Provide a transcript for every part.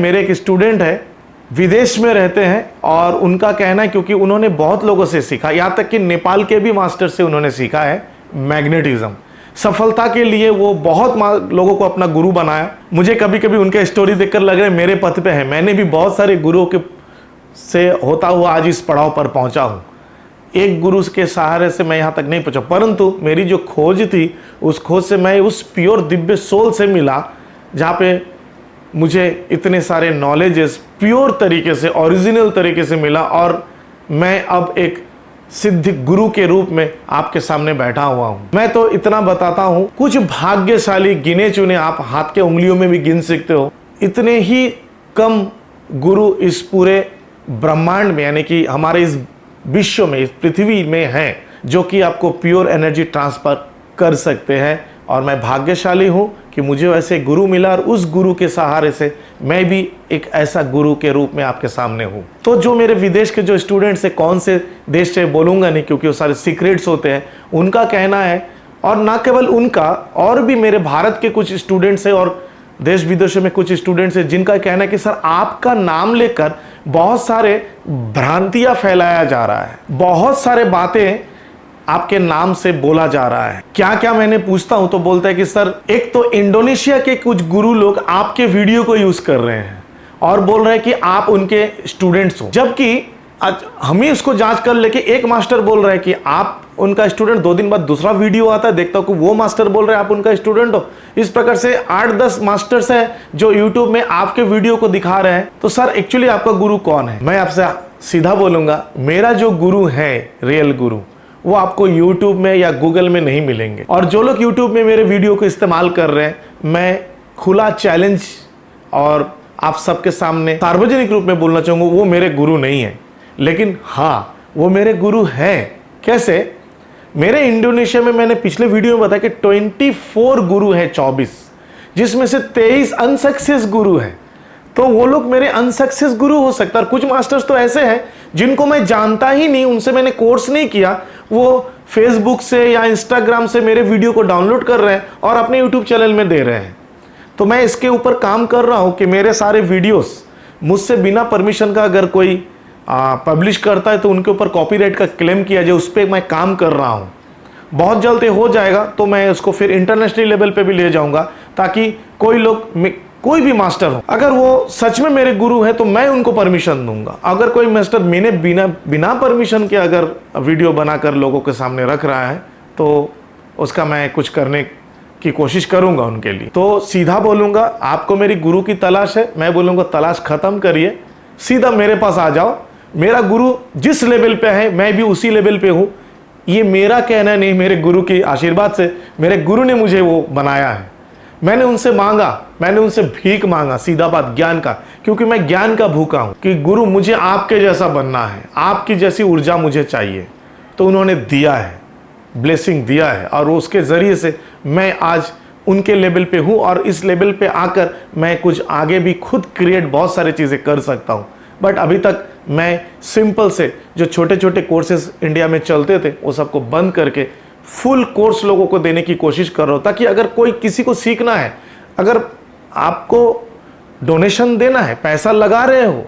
मेरे एक स्टूडेंट है, विदेश में रहते हैं, और उनका कहना है क्योंकि उन्होंने बहुत लोगों से सीखा, यहाँ तक कि नेपाल के भी मास्टर से उन्होंने सीखा है मैग्नेटिज्म। सफलता के लिए वो बहुत लोगों को अपना गुरु बनाया। मुझे कभी कभी उनके स्टोरी देखकर लग रहा है मेरे पथ पे है। मैंने भी बहुत सारे गुरुओं के से होता हुआ आज इस पड़ाव पर पहुंचा हूं। एक गुरु के सहारे से मैं यहाँ तक नहीं पहुंचा, परंतु मेरी जो खोज थी उस खोज से मैं उस प्योर दिव्य सोल से मिला, जहाँ पे मुझे इतने सारे नॉलेजेस प्योर तरीके से, ओरिजिनल तरीके से मिला, और मैं अब एक सिद्ध गुरु के रूप में आपके सामने बैठा हुआ हूं। मैं तो इतना बताता हूं, कुछ भाग्यशाली गिने चुने, आप हाथ के उंगलियों में भी गिन सकते हो, इतने ही कम गुरु इस पूरे ब्रह्मांड में, यानी कि हमारे इस विश्व में, इस पृथ्वी में हैं, जो कि आपको प्योर एनर्जी ट्रांसफर कर सकते हैं। और मैं भाग्यशाली हूं कि मुझे वैसे गुरु मिला, और उस गुरु के सहारे से मैं भी एक ऐसा गुरु के रूप में आपके सामने हूं। तो जो मेरे विदेश के जो स्टूडेंट्स हैं, कौन से देश से बोलूंगा नहीं क्योंकि वो सारे सीक्रेट्स होते हैं, उनका कहना है, और ना केवल उनका, और भी मेरे भारत के कुछ स्टूडेंट्स हैं और देश विदेशों में कुछ स्टूडेंट्स हैं, जिनका कहना है कि सर आपका नाम लेकर बहुत सारे भ्रांतियां फैलाया जा रहा है, बहुत सारे बातें आपके नाम से बोला जा रहा है। क्या क्या मैंने पूछता हूं तो बोलता है कि सर, एक तो इंडोनेशिया के कुछ गुरु लोग आपके वीडियो को यूज कर रहे हैं और बोल रहे हैं कि आप उनके स्टूडेंट्स हो, जबकि हम ही उसको जांच कर लेके एक मास्टर बोल रहे हैं कि आप उनका स्टूडेंट, 2 दिन बाद दूसरा वीडियो आता है, देखता हूं कि वो मास्टर बोल रहे हैं आप उनका स्टूडेंट हो। इस प्रकार से 8-10 मास्टर्स हैं जो यूट्यूब में आपके वीडियो को दिखा रहे हैं। तो सर एक्चुअली आपका गुरु कौन है? मैं आपसे सीधा बोलूंगा, मेरा जो गुरु है, रियल गुरु, वो आपको YouTube में या गूगल में नहीं मिलेंगे। और जो लोग YouTube में मेरे वीडियो को इस्तेमाल कर रहे हैं, मैं खुला चैलेंज और आप सबके सामने सार्वजनिक रूप में बोलना चाहूँगा, वो मेरे गुरु नहीं है, लेकिन हाँ वो मेरे गुरु हैं। कैसे? मेरे इंडोनेशिया में, मैंने पिछले वीडियो में बताया कि 24 गुरु हैं, 24, जिसमें से 23 अनसक्सेस गुरु हैं। तो वो लोग मेरे अनसक्सेस गुरु हो सकता है। और कुछ मास्टर्स तो ऐसे हैं जिनको मैं जानता ही नहीं, उनसे मैंने कोर्स नहीं किया, वो फेसबुक से या इंस्टाग्राम से मेरे वीडियो को डाउनलोड कर रहे हैं और अपने यूट्यूब चैनल में दे रहे हैं। तो मैं इसके ऊपर काम कर रहा हूं कि मेरे सारे वीडियोस मुझसे बिना परमिशन का अगर कोई पब्लिश करता है तो उनके ऊपर कॉपीराइट का क्लेम किया जाए, उस पर मैं काम कर रहा हूं। बहुत जल्द हो जाएगा तो मैं उसको फिर इंटरनेशनल लेवल पे भी ले जाऊंगा, ताकि कोई लोग, कोई भी मास्टर हो, अगर वो सच में मेरे गुरु है तो मैं उनको परमिशन दूंगा। अगर कोई मास्टर मैंने बिना परमिशन के अगर वीडियो बनाकर लोगों के सामने रख रहा है तो उसका मैं कुछ करने की कोशिश करूंगा उनके लिए। तो सीधा बोलूंगा, आपको मेरी गुरु की तलाश है, मैं बोलूंगा तलाश खत्म करिए, सीधा मेरे पास आ जाओ। मेरा गुरु जिस लेवल पे है मैं भी उसी लेवल पे हूं। ये मेरा कहना नहीं, मेरे गुरु के आशीर्वाद से, मेरे गुरु ने मुझे वो बनाया है। मैंने उनसे मांगा, मैंने उनसे भीख मांगा, सीधा बात, ज्ञान का, क्योंकि मैं ज्ञान का भूखा हूं कि गुरु मुझे आपके जैसा बनना है, आपकी जैसी ऊर्जा मुझे चाहिए। तो उन्होंने दिया है, ब्लेसिंग दिया है, और उसके जरिए से मैं आज उनके लेवल पे हूं, और इस लेवल पे आकर मैं कुछ आगे भी खुद क्रिएट बहुत सारी चीज़ें कर सकता हूं। बट अभी तक मैं सिंपल से जो छोटे छोटे कोर्सेज इंडिया में चलते थे वो सबको बंद करके फुल कोर्स लोगों को देने की कोशिश कर रहा हूँ, ताकि अगर कोई किसी को सीखना है, अगर आपको डोनेशन देना है, पैसा लगा रहे हो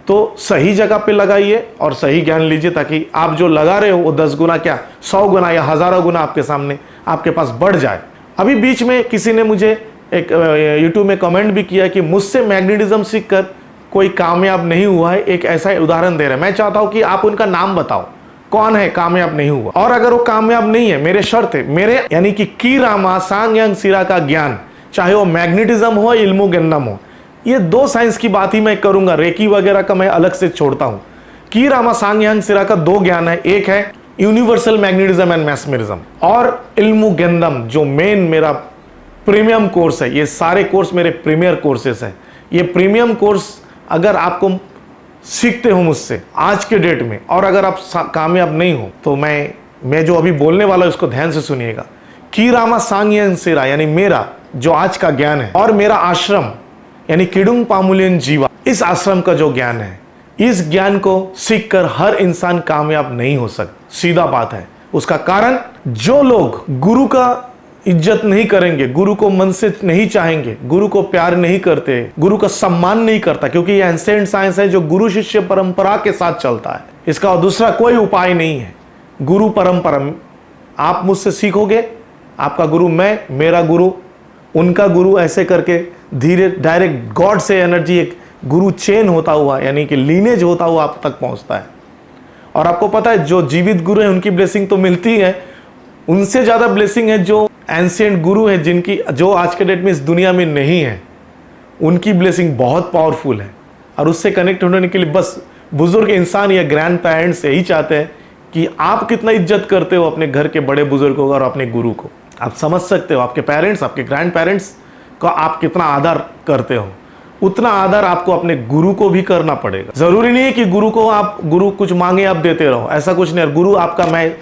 तो सही जगह पे लगाइए और सही ज्ञान लीजिए, ताकि आप जो लगा रहे हो वो 10 गुना क्या 100 गुना या हज़ारों गुना आपके सामने, आपके पास बढ़ जाए। अभी बीच में किसी ने मुझे एक यूट्यूब में कमेंट भी किया कि मुझसे मैग्नेटिज्म सीखकर कोई कामयाब नहीं हुआ है। एक ऐसा उदाहरण दे रहे हैं, मैं चाहता हूं कि आप उनका नाम बताओ, कौन है कामयाब नहीं हुआ। और अगर वो कामयाब नहीं है, मेरे शर्त है, मेरे यानी कि की रामा सांग सिरा का ज्ञान, चाहे वो मैग्नेटिज्म हो, इल्मो गन्नम हो, ये 2 साइंस की बात ही मैं करूंगा, रेकी वगैरह का मैं अलग से छोड़ता हूं। की रामा सांग सिरा का 2 ज्ञान है, एक है यूनिवर्सल मैग्नेटिज्म एंड मैस्मरिज्म, और इल्मो गन्नम जो मेन मेरा प्रीमियम कोर्स है। ये सारे कोर्स मेरे प्रीमियर कोर्सेस हैं। ये प्रीमियम कोर्स अगर आपको सीखते हो मुझसे आज के डेट में, और अगर आप कामयाब नहीं हो, तो मैं जो अभी बोलने वाला हूं उसको ध्यान से सुनिएगा। की रामा सांग सिरा यानी मेरा जो आज का ज्ञान है, और मेरा आश्रम यानी किडुंग पामुलियन जीवा, इस आश्रम का जो ज्ञान है, इस ज्ञान को सीखकर हर इंसान कामयाब नहीं हो सकता। सीधा बात है। उसका कारण, जो लोग गुरु का इज्जत नहीं करेंगे, गुरु को मन से नहीं चाहेंगे, गुरु को प्यार नहीं करते, गुरु का सम्मान नहीं करता, क्योंकि ये एंशिएंट साइंस है जो गुरु शिष्य परंपरा के साथ चलता है। इसका दूसरा कोई उपाय नहीं है। गुरु परंपरा, आप मुझसे सीखोगे, आपका गुरु मैं, मेरा गुरु उनका गुरु, ऐसे करके धीरे डायरेक्ट गॉड से एनर्जी एक गुरु चेन होता हुआ, यानी कि लीनेज होता हुआ आप तक पहुंचता है। और आपको पता है जो जीवित गुरु है उनकी ब्लेसिंग तो मिलती है, उनसे ज़्यादा ब्लेसिंग है जो एंशिएंट गुरु है, जिनकी जो आज के डेट में इस दुनिया में नहीं है, उनकी ब्लेसिंग बहुत पावरफुल है। और उससे कनेक्ट होने के लिए बस बुजुर्ग इंसान या ग्रैंड पेरेंट्स यही चाहते हैं कि आप कितना इज्जत करते हो अपने घर के बड़े बुजुर्गों और अपने गुरु को। आप समझ सकते हो आपके पेरेंट्स, आपके ग्रैंड पेरेंट्स का आप कितना आदर करते हो, उतना आदर आपको अपने गुरु को भी करना पड़ेगा। जरूरी नहीं है कि गुरु को आप, गुरु कुछ मांगे आप देते रहो, ऐसा कुछ नहीं है। गुरु आपका, मैं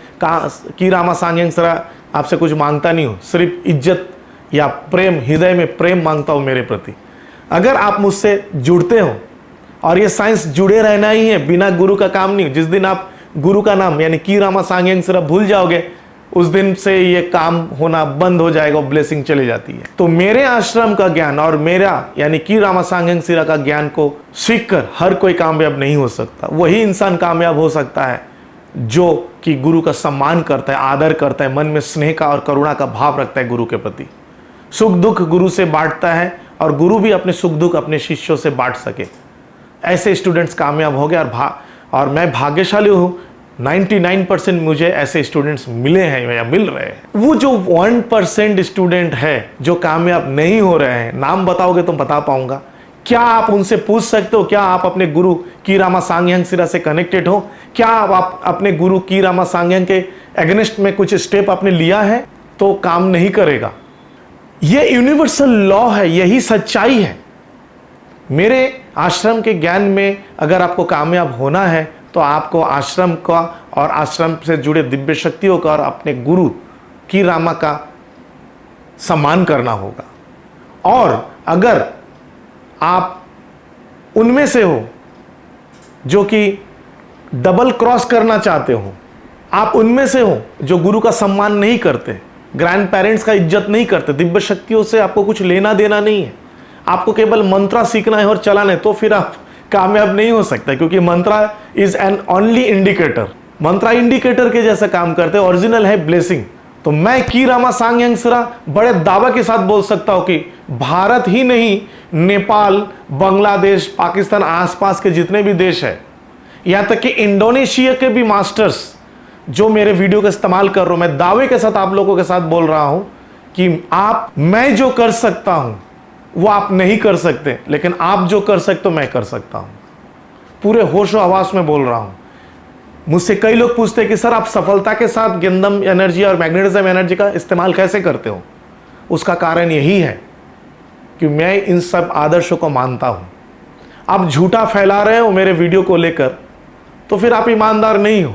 की रामा सांग्यांग सरा आपसे कुछ मांगता नहीं हूँ, सिर्फ इज्जत या प्रेम, हृदय में प्रेम मांगता हूँ मेरे प्रति। अगर आप मुझसे जुड़ते हो, और ये साइंस जुड़े रहना ही है, बिना गुरु का काम नहीं। जिस दिन आप गुरु का नाम यानी की रामा सांग्यांग सरा भूल जाओगे, उस दिन से ये काम होना बंद हो जाएगा, ब्लेसिंग चली जाती है। तो मेरे आश्रम का ज्ञान और मेरा यानी की रामा सांग्यांग सरा का ज्ञान को सीखकर हर कोई कामयाब नहीं हो सकता। वही इंसान कामयाब हो सकता है जो कि गुरु का सम्मान करता है, आदर करता है, मन में स्नेह का और करुणा का भाव रखता है गुरु के प्रति, सुख दुख गुरु से बांटता है, और गुरु भी अपने सुख दुख अपने शिष्यों से बांट सके। ऐसे स्टूडेंट्स कामयाब हो गए। और मैं भाग्यशाली हूँ, 99% मुझे ऐसे स्टूडेंट्स मिले हैं या मिल रहे हैं। वो जो 1% स्टूडेंट है जो कामयाब नहीं हो रहे हैं, नाम बताओगे तो बता पाऊंगा। क्या आप उनसे पूछ सकते हो, क्या आप अपने गुरु की रामा सांग्यांग सरा से कनेक्टेड हो? क्या आप अपने गुरु की रामा सांग्यांग के अगेंस्ट में कुछ स्टेप आपने लिया है? तो काम नहीं करेगा। ये यूनिवर्सल लॉ है, यही सच्चाई है। मेरे आश्रम के ज्ञान में अगर आपको कामयाब होना है तो आपको आश्रम का और आश्रम से जुड़े दिव्य शक्तियों का और अपने गुरु की रामा का सम्मान करना होगा। और अगर आप उनमें से हो जो कि डबल क्रॉस करना चाहते हो, आप उनमें से हो जो गुरु का सम्मान नहीं करते, ग्रैंड पेरेंट्स का इज्जत नहीं करते, दिव्य शक्तियों से आपको कुछ लेना देना नहीं है, आपको केवल मंत्रा सीखना है और चलाना है, तो फिर आप कामयाब नहीं हो सकता। क्योंकि Mantra is an only indicator, Mantra indicator के जैसा काम करते हैं, ओरिजिनल है ब्लेसिंग। तो मैं की रामा सांग्यांग सरा बड़े दावा के साथ बोल सकता हूं कि भारत ही नहीं, नेपाल, बांग्लादेश, पाकिस्तान, आसपास के जितने भी देश है, यहां तक कि इंडोनेशिया के भी मास्टर्स जो मेरे वीडियो का इस्तेमाल कर रहा हूं, मैं दावे के साथ आप लोगों के साथ बोल रहा हूं कि मैं जो कर सकता हूं वो आप नहीं कर सकते, लेकिन आप जो कर सकते हो मैं कर सकता हूं। पूरे होशो हवास में बोल रहा हूं। मुझसे कई लोग पूछते हैं कि सर आप सफलता के साथ गंधम एनर्जी और मैग्नेटिज्म एनर्जी का इस्तेमाल कैसे करते हो? उसका कारण यही है कि मैं इन सब आदर्शों को मानता हूं। आप झूठा फैला रहे हो मेरे वीडियो को लेकर, तो फिर आप ईमानदार नहीं हो।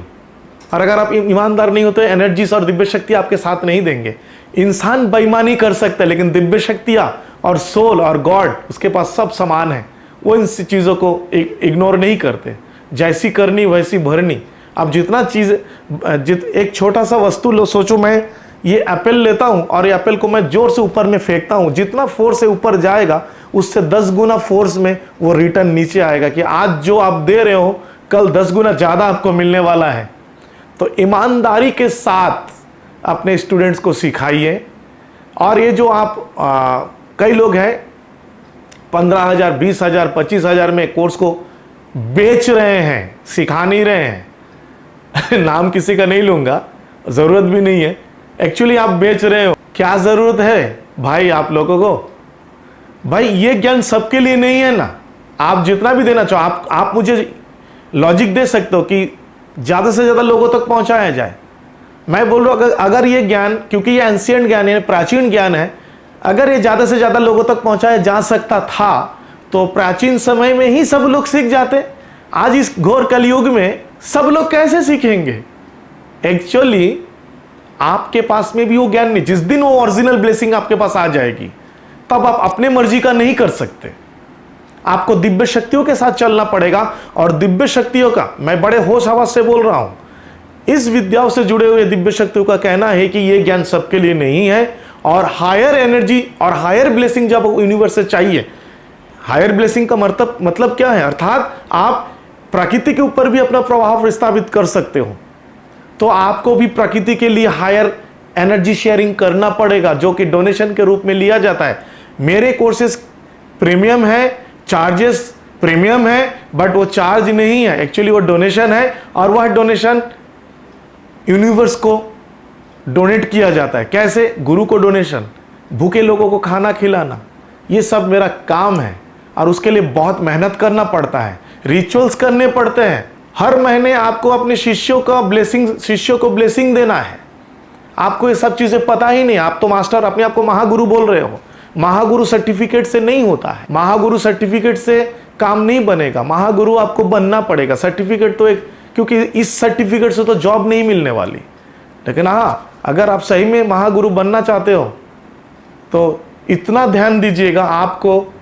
और अगर आप ईमानदार नहीं हो तो एनर्जीज और दिव्य शक्ति आपके साथ नहीं देंगे। इंसान बेईमानी कर सकता है, लेकिन दिव्य शक्तियां और सोल और गॉड उसके पास सब समान है। वो इन चीज़ों को इग्नोर नहीं करते। जैसी करनी वैसी भरनी। अब जितना चीज़ एक छोटा सा वस्तु लो, सोचो मैं ये एप्पल लेता हूँ और ये एप्पल को मैं जोर से ऊपर में फेंकता हूँ, जितना फोर्स से ऊपर जाएगा उससे 10 गुना फोर्स में वो रिटर्न नीचे आएगा कि आज जो आप दे रहे हो कल 10 गुना ज़्यादा आपको मिलने वाला है। तो ईमानदारी के साथ अपने स्टूडेंट्स को सिखाइए। और ये जो आप कई लोग हैं 15,000, 20,000, 25,000 में कोर्स को बेच रहे हैं, सिखा नहीं रहे हैं। नाम किसी का नहीं लूंगा, ज़रूरत भी नहीं है। एक्चुअली आप बेच रहे हो। क्या ज़रूरत है भाई आप लोगों को? भाई ये ज्ञान सबके लिए नहीं है ना। आप जितना भी देना चाहो, आप मुझे लॉजिक दे सकते हो कि ज़्यादा से ज़्यादा लोगों तक पहुंचाया जाए। मैं बोल रहा हूँ अगर ये ज्ञान, क्योंकि ये एंशिएंट ज्ञान है, प्राचीन ज्ञान है, अगर ये ज़्यादा से ज़्यादा लोगों तक पहुंचाया जा सकता था तो प्राचीन समय में ही सब लोग सीख जाते। आज इस घोर कलयुग में सब लोग कैसे सीखेंगे? एक्चुअली आपके पास में भी वो ज्ञान नहीं। जिस दिन वो ओरिजिनल ब्लेसिंग आपके पास आ जाएगी तब आप अपने मर्जी का नहीं कर सकते। आपको दिव्य शक्तियों के साथ चलना पड़ेगा। और दिव्य शक्तियों का मैं बड़े होश हवास से बोल रहा हूं, इस विद्याओं से जुड़े हुए दिव्य शक्तियों का कहना है कि यह ज्ञान सबके लिए नहीं है और हायर एनर्जी और हायर ब्लेसिंग जब यूनिवर्स से चाहिए, हायर ब्लेसिंग का मतलब क्या है, अर्थात आप प्रकृति के ऊपर भी अपना प्रभाव विस्थापित कर सकते हो। तो आपको भी प्रकृति के लिए हायर एनर्जी शेयरिंग करना पड़ेगा, जो कि डोनेशन के रूप में लिया जाता है। मेरे कोर्सेज प्रीमियम है, चार्जेस प्रीमियम है, बट वो चार्ज नहीं है, एक्चुअली वो डोनेशन है, और वह डोनेशन यूनिवर्स को डोनेट किया जाता है। कैसे? गुरु को डोनेशन, भूखे लोगों को खाना खिलाना, ये सब मेरा काम है, और उसके लिए बहुत मेहनत करना पड़ता है, रिचुअल्स करने पड़ते हैं। हर महीने आपको अपने शिष्यों को ब्लेसिंग देना है। आपको ये सब चीजें पता ही नहीं, आप तो मास्टर अपने आप को महागुरु बोल रहे हो। महागुरु सर्टिफिकेट से नहीं होता है, महागुरु सर्टिफिकेट से काम नहीं बनेगा, महागुरु आपको बनना पड़ेगा। सर्टिफिकेट तो एक, क्योंकि इस सर्टिफिकेट से तो जॉब नहीं मिलने वाली, लेकिन हाँ, अगर आप सही में महागुरु बनना चाहते हो तो इतना ध्यान दीजिएगा, आपको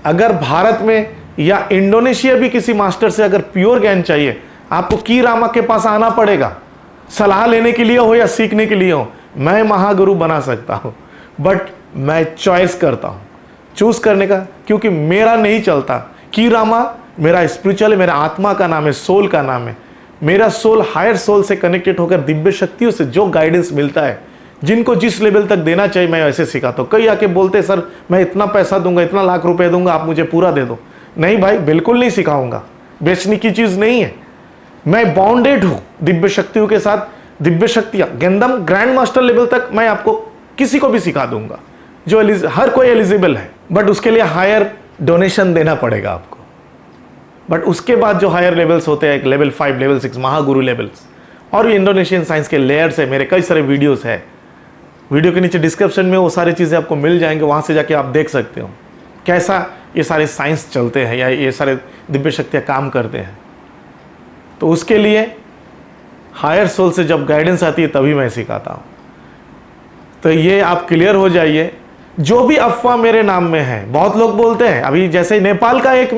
अगर भारत में या इंडोनेशिया भी किसी मास्टर से अगर प्योर ज्ञान चाहिए, आपको की रामा के पास आना पड़ेगा, सलाह लेने के लिए हो या सीखने के लिए हो। मैं महागुरु बना सकता हूं, बट मैं चॉइस करता हूं, चूज करने का, क्योंकि मेरा नहीं चलता। की रामा मेरा स्पिरिचुअल, मेरा आत्मा का नाम है, सोल का नाम है। मेरा सोल हायर सोल से कनेक्टेड होकर दिव्य शक्तियों से जो गाइडेंस मिलता है, जिनको जिस लेवल तक देना चाहिए, मैं ऐसे सिखाता हूं। कई आके बोलते सर मैं इतना पैसा दूंगा, इतना लाख रुपए दूंगा, आप मुझे पूरा दे दो। नहीं भाई, बिल्कुल नहीं सिखाऊंगा, बेचने की चीज नहीं है। मैं बाउंडेड हूं दिव्य शक्तियों के साथ। दिव्य शक्तियां गेंदम ग्रैंड मास्टर लेवल तक मैं आपको किसी को भी सिखा दूंगा, जो हर कोई एलिजिबल है, बट उसके लिए हायर डोनेशन देना पड़ेगा आपको। बट उसके बाद जो हायर लेवल्स होते हैं, लेवल 5, लेवल 6 महागुरु लेवल्स, और ये इंडोनेशियन साइंस के लेयर्स है। मेरे कई सारे वीडियोस है, वीडियो के नीचे डिस्क्रिप्शन में वो सारी चीज़ें आपको मिल जाएंगे, वहाँ से जाके आप देख सकते हो कैसा ये सारे साइंस चलते हैं या ये सारे दिव्य शक्तियाँ काम करते हैं। तो उसके लिए हायर सोल से जब गाइडेंस आती है तभी मैं सिखाता हूँ। तो ये आप क्लियर हो जाइए। जो भी अफवाह मेरे नाम में है, बहुत लोग बोलते हैं, अभी जैसे नेपाल का एक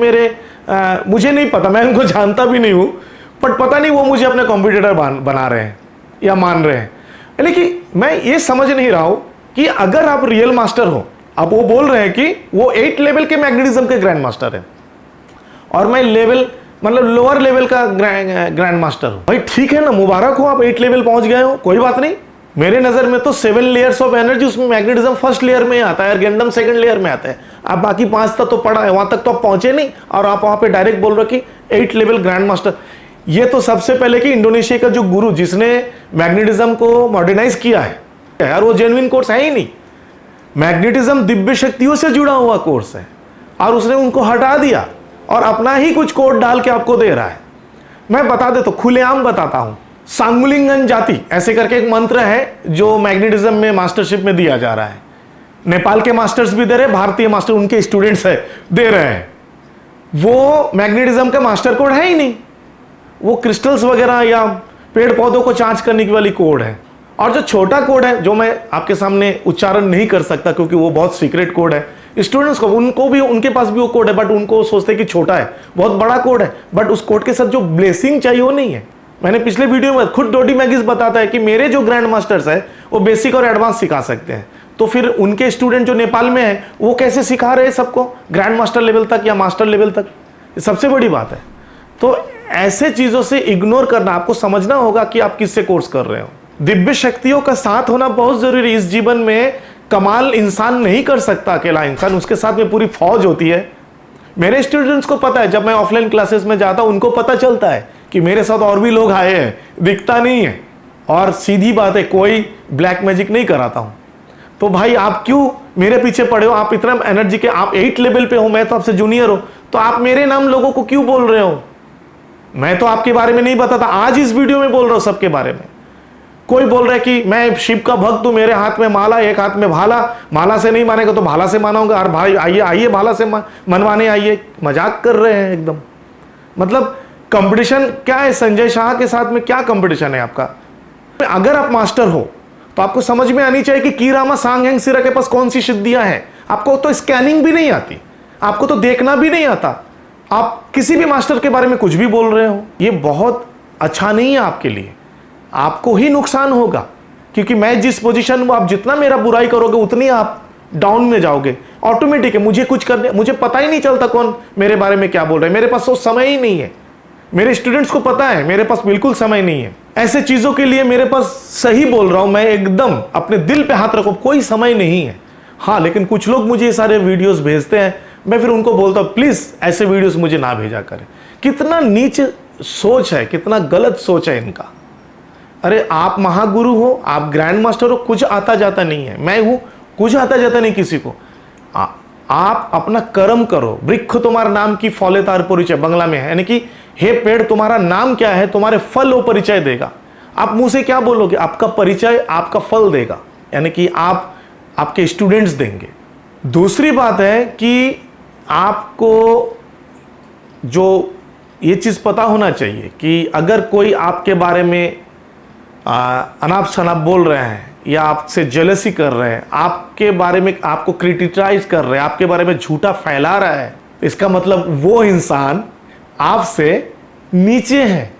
मुझे नहीं पता, मैं उनको जानता भी नहीं हूँ, बट पता नहीं वो मुझे अपने कॉम्पिटिटर बना रहे हैं या मान रहे हैं। लेकिन मैं ये समझ नहीं रहा हूँ कि अगर आप रियल मास्टर हो, अब वो बोल रहे हैं कि वो 8 लेवल के मैग्नेटिज्म के ग्रैंड मास्टर है, और मैं लेवल मतलब लोअर लेवल का ग्रैंड मास्टर हूँ। भाई ठीक है ना, मुबारक हो, आप 8 लेवल पहुंच गए हो, कोई बात नहीं। मेरे नज़र में तो 7 लेयर्स ऑफ एनर्जी, उसमें मैग्नेटिज्म फर्स्ट लेयर में आता है और गेंडम सेकंड लेयर में आता है। आप बाकी 5 तक तो पढ़ा है, वहां तक तो आप पहुंचे नहीं, और आप वहां पे डायरेक्ट बोल रहे हो कि 8 लेवल ग्रैंड मास्टर। ये तो सबसे पहले कि इंडोनेशिया का जो गुरु जिसने मैग्नेटिज्म को मॉडर्नाइज किया है यार, वो जेन्युइन कोर्स है ही नहीं। मैग्नेटिज्म दिव्य शक्तियों से जुड़ा हुआ कोर्स है, और उसने उनको हटा दिया और अपना ही कुछ कोड डाल के आपको दे रहा है। मैं बता दे तो खुलेआम बताता हूं, सांगुलिंगन जाति ऐसे करके एक मंत्र है जो मैग्नेटिज्म में मास्टरशिप में दिया जा रहा है। नेपाल के मास्टर्स भी दे रहे हैं, भारतीय मास्टर उनके स्टूडेंट्स है दे रहे हैं। वो मैग्नेटिज्म का मास्टर कोड है ही नहीं, वो क्रिस्टल्स वगैरह या पेड़ पौधों को चार्ज करने की वाली कोड है। और जो छोटा कोड है, जो मैं आपके सामने उच्चारण नहीं कर सकता क्योंकि वो बहुत सीक्रेट कोड है, स्टूडेंट्स को उनको भी, उनके पास भी वो कोड है, बट उनको सोचते कि छोटा है, बहुत बड़ा कोड है, बट उस कोड के साथ जो ब्लेसिंग चाहिए वो नहीं है। मैंने पिछले वीडियो में खुद डोडी मैगिस बताता है कि मेरे जो ग्रैंड मास्टर्स है वो बेसिक और एडवांस सिखा सकते हैं। तो फिर उनके स्टूडेंट जो नेपाल में है वो कैसे सिखा रहे हैं सबको ग्रैंड मास्टर लेवल तक या मास्टर लेवल तक? ये सबसे बड़ी बात है। तो ऐसे चीजों से इग्नोर करना, आपको समझना होगा कि आप किससे कोर्स कर रहे हो। दिव्य शक्तियों का साथ होना बहुत जरूरी है। इस जीवन में कमाल इंसान नहीं कर सकता अकेला इंसान, उसके साथ में पूरी फौज होती है। मेरे स्टूडेंट्स को पता है, जब मैं ऑफलाइन क्लासेस में जाता हूं उनको पता चलता है कि मेरे साथ और भी लोग आए हैं, दिखता नहीं है। और सीधी बात है, कोई ब्लैक मैजिक नहीं कराता हूं। तो भाई आप क्यों मेरे पीछे पड़े हो? आप इतना एनर्जी के, आप 8 लेवल पे हो, मैं तो आपसे जूनियर हो, तो आप मेरे नाम लोगों को क्यों बोल रहे हो? मैं तो आपके बारे में नहीं बताता, आज इस वीडियो में बोल रहा हूं सबके बारे में। कोई बोल रहा है कि मैं शिव का भक्त हूं, मेरे हाथ में माला, एक हाथ में भाला, माला से नहीं मानेगा तो भाला से मानाऊंगा। और भाई आइए आइए भाला से मनवाने आइए। मजाक कर रहे हैं एकदम। मतलब कंपटीशन क्या है? संजय शाह के साथ में क्या कंपटीशन है आपका? अगर आप मास्टर हो तो आपको समझ में आनी चाहिए कि कीरामा सांगहेंग सिरा के पास कौन सी सिद्धियां हैं। आपको तो स्कैनिंग भी नहीं आती, आपको तो देखना भी नहीं आता, आप किसी भी मास्टर के बारे में कुछ भी बोल रहे हो। ये बहुत अच्छा नहीं है आपके लिए, आपको ही नुकसान होगा। क्योंकि मैं जिस पोजीशन में, आप जितना मेरा बुराई करोगे उतनी आप डाउन में जाओगे। ऑटोमेटिक है, मुझे कुछ करने, मुझे पता ही नहीं चलता कौन मेरे बारे में क्या बोल रहा है, मेरे पास वो समय ही नहीं है। मेरे स्टूडेंट्स को पता है मेरे पास बिल्कुल समय नहीं है ऐसे चीजों के लिए। मेरे पास, सही बोल रहा हूं मैं, एकदम अपने दिल पे हाथ रखो, कोई समय नहीं है। हाँ, लेकिन कुछ लोग मुझे ये सारे वीडियोस भेजते हैं, मैं फिर उनको बोलता हूं प्लीज ऐसे वीडियोस मुझे ना भेजा करें। कितना नीच सोच है, कितना गलत सोच है इनका। अरे आप महागुरु हो, आप ग्रैंड मास्टर हो, कुछ आता जाता नहीं है। मैं हूं, कुछ आता जाता नहीं किसी को। आप अपना कर्म करो। वृक्ष तुम्हारा नाम की फले तार परिचय बंगला में है, यानी कि हे पेड़ तुम्हारा नाम क्या है, तुम्हारे फल वो परिचय देगा। आप मुंह से क्या बोलोगे, आपका परिचय आपका फल देगा, यानी कि आप आपके स्टूडेंट्स देंगे। दूसरी बात है कि आपको जो ये चीज़ पता होना चाहिए कि अगर कोई आपके बारे में अनाप शनाप बोल रहे हैं या आपसे जेलसी कर रहे हैं, आपके बारे में आपको क्रिटिसाइज कर रहे हैं, आपके बारे में झूठा फैला रहा है, इसका मतलब वो इंसान आपसे नीचे है।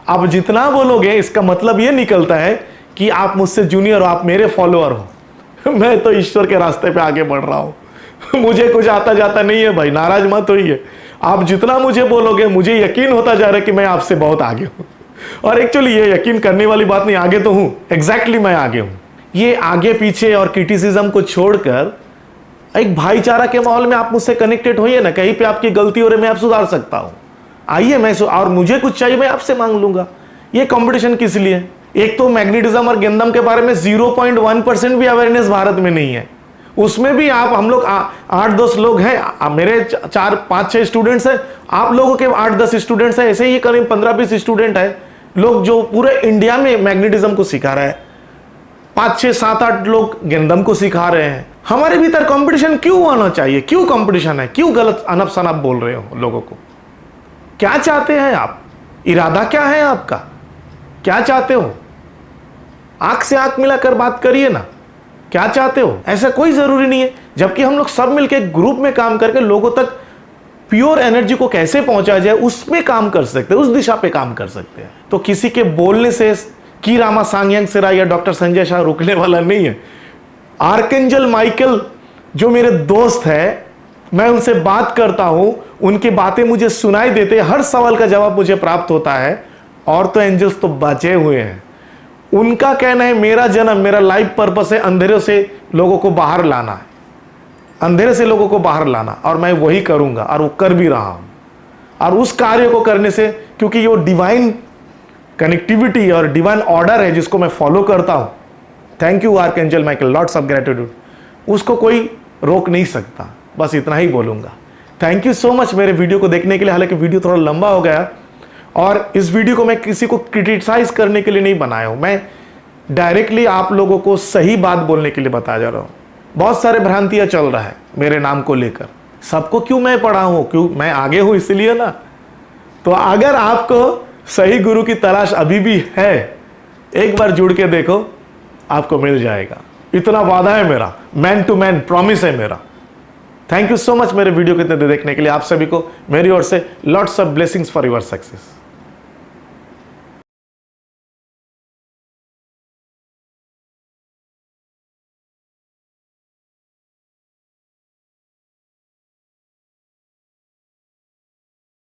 आप जितना बोलोगे इसका मतलब ये निकलता है कि आप मुझसे जूनियर हो, आप मेरे फॉलोअर हो। मैं तो ईश्वर के रास्ते पे आगे बढ़ रहा हूं, मुझे कुछ आता जाता नहीं है भाई, नाराज मत होइए। आप जितना मुझे बोलोगे मुझे यकीन होता जा रहा है कि मैं आपसे बहुत आगे हूं। और एक्चुअली ये यकीन करने वाली बात नहीं, आगे तो हूं, एग्जैक्टली मैं आगे हूं। ये आगे पीछे और क्रिटिसिज्म को छोड़कर एक भाईचारा के माहौल में आप मुझसे कनेक्टेड होइए ना। कहीं पे आपकी गलती हो रही है, मैं आप सुधार सकता हूं, आइए मैं और मुझे कुछ चाहिए मैं आपसे मांग लूंगा। ये कंपटीशन किस लिए? एक तो मैग्नेटिज्म और गेंदम के बारे में 0.1% भी अवेयरनेस भारत में नहीं है। उसमें भी आप, हम लोग 8-10 लोग हैं, मेरे 4-5-6 स्टूडेंट्स हैं, आप लोगों के 8-10 स्टूडेंट्स हैं, ऐसे ही करीब 15-20 स्टूडेंट है लोग जो पूरे इंडिया में मैग्नेटिज्म को सिखा रहे हैं। 5-6-7-8 लोग गेंदम को सिखा रहे हैं। हमारे भीतर कंपटीशन क्यों आना चाहिए? क्यों कंपटीशन है? क्यों गलत अनप शनप बोल रहे हो लोगों को? क्या चाहते हैं आप? इरादा क्या है आपका? क्या चाहते हो? आंख से आंख मिलाकर बात करिए ना, क्या चाहते हो? ऐसा कोई जरूरी नहीं है। जबकि हम लोग सब मिलकर एक ग्रुप में काम करके लोगों तक प्योर एनर्जी को कैसे पहुंचा जाए उसमें काम कर सकते हैं, उस दिशा पे काम कर सकते हैं। तो किसी के बोलने से की रामा सांगयांग सिरा या डॉक्टर संजय शाह रुकने वाला नहीं है। आर्कएंजल माइकल जो मेरे दोस्त है, मैं उनसे बात करता हूं, उनकी बातें मुझे सुनाई देते, हर सवाल का जवाब मुझे प्राप्त होता है। और तो एंजल्स तो बचे हुए हैं। उनका कहना है मेरा जन्म, मेरा लाइफ पर्पस है अंधेरे से लोगों को बाहर लाना है, अंधेरे से लोगों को बाहर लाना, और मैं वही करूंगा और वो कर भी रहा हूं। और उस कार्य को करने से, क्योंकि ये डिवाइन कनेक्टिविटी और डिवाइन ऑर्डर है जिसको मैं फॉलो करता हूं, thank you archangel Michael, lots of gratitude, उसको कोई रोक नहीं सकता। बस इतना ही बोलूंगा। थैंक यू सो मच मेरे वीडियो को देखने के लिए। हालांकि वीडियो थोड़ा लंबा हो गया और इस वीडियो को मैं किसी को क्रिटिसाइज करने के लिए नहीं बनाया हूं, मैं डायरेक्टली आप लोगों को सही बात बोलने के लिए बता जा रहा हूं। बहुत सारे भ्रांतियां चल रहा है मेरे नाम को लेकर, सबको क्यों मैं पढ़ा हूं, क्यों मैं आगे हूं इसलिए ना। तो अगर आपको सही गुरु की तलाश अभी भी है, एक बार जुड़ के देखो, आपको मिल जाएगा। इतना वादा है मेरा, मैन टू मैन प्रॉमिस है मेरा। थैंक यू सो मच मेरे वीडियो को इतने देखने के लिए। आप सभी को मेरी ओर से lots of blessings for your success.